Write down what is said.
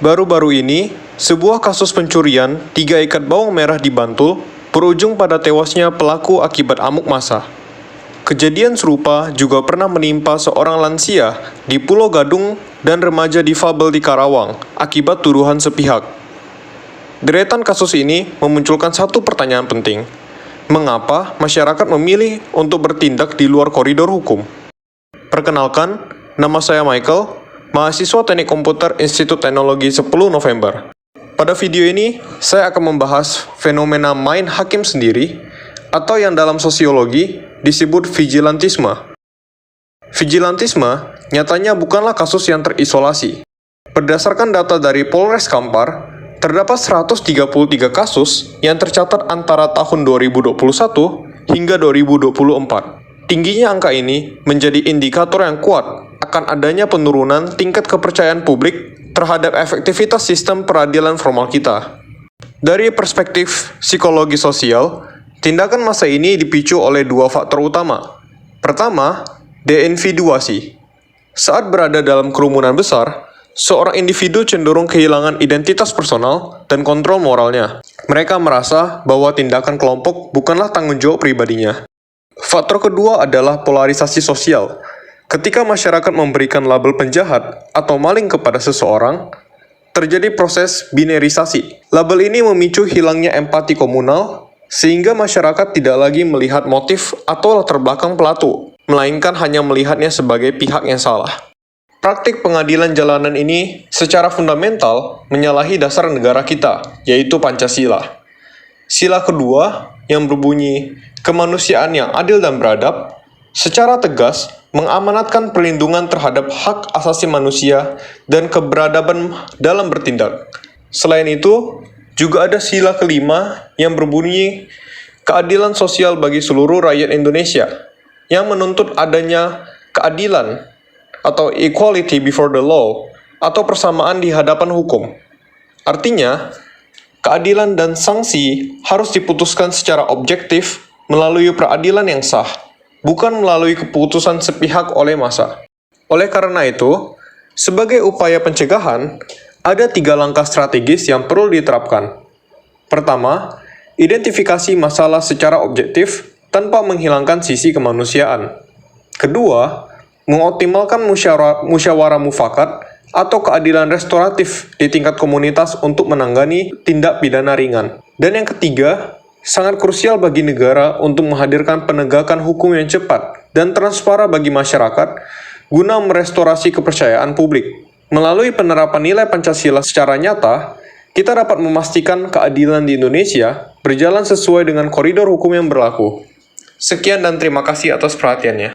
Baru-baru ini, sebuah kasus pencurian 3 ikat bawang merah di Bantul berujung pada tewasnya pelaku akibat amuk massa. Kejadian serupa juga pernah menimpa seorang lansia di Pulau Gadung dan remaja difabel di Karawang akibat tuduhan sepihak. Deretan kasus ini memunculkan satu pertanyaan penting. Mengapa masyarakat memilih untuk bertindak di luar koridor hukum? Perkenalkan, nama saya Michael, mahasiswa Teknik Komputer Institut Teknologi 10 November. Pada video ini, saya akan membahas fenomena main hakim sendiri, atau yang dalam sosiologi disebut vigilantisme. Vigilantisme nyatanya bukanlah kasus yang terisolasi. Berdasarkan data dari Polres Kampar, terdapat 133 kasus yang tercatat antara tahun 2021 hingga 2024. Tingginya angka ini menjadi indikator yang kuat akan adanya penurunan tingkat kepercayaan publik terhadap efektivitas sistem peradilan formal kita. Dari perspektif psikologi sosial, tindakan massa ini dipicu oleh dua faktor utama. Pertama, deindividuasi. Saat berada dalam kerumunan besar, seorang individu cenderung kehilangan identitas personal dan kontrol moralnya. Mereka merasa bahwa tindakan kelompok bukanlah tanggung jawab pribadinya. Faktor kedua adalah polarisasi sosial. Ketika masyarakat memberikan label penjahat atau maling kepada seseorang, terjadi proses binarisasi. Label ini memicu hilangnya empati komunal, sehingga masyarakat tidak lagi melihat motif atau latar belakang pelaku, melainkan hanya melihatnya sebagai pihak yang salah. Praktik pengadilan jalanan ini secara fundamental menyalahi dasar negara kita, yaitu Pancasila. Sila kedua, yang berbunyi kemanusiaan yang adil dan beradab, secara tegas mengamanatkan perlindungan terhadap hak asasi manusia dan keberadaban dalam bertindak. Selain itu, juga ada sila kelima yang berbunyi keadilan sosial bagi seluruh rakyat Indonesia, yang menuntut adanya keadilan atau equality before the law, atau persamaan di hadapan hukum. Artinya, keadilan dan sanksi harus diputuskan secara objektif melalui peradilan yang sah, bukan melalui keputusan sepihak oleh massa. Oleh karena itu, sebagai upaya pencegahan, ada 3 langkah strategis yang perlu diterapkan. Pertama, identifikasi masalah secara objektif tanpa menghilangkan sisi kemanusiaan. Kedua, mengoptimalkan musyawarah mufakat atau keadilan restoratif di tingkat komunitas untuk menangani tindak pidana ringan. Dan yang ketiga, sangat krusial bagi negara untuk menghadirkan penegakan hukum yang cepat dan transparan bagi masyarakat guna merestorasi kepercayaan publik. Melalui penerapan nilai Pancasila secara nyata, kita dapat memastikan keadilan di Indonesia berjalan sesuai dengan koridor hukum yang berlaku. Sekian dan terima kasih atas perhatiannya.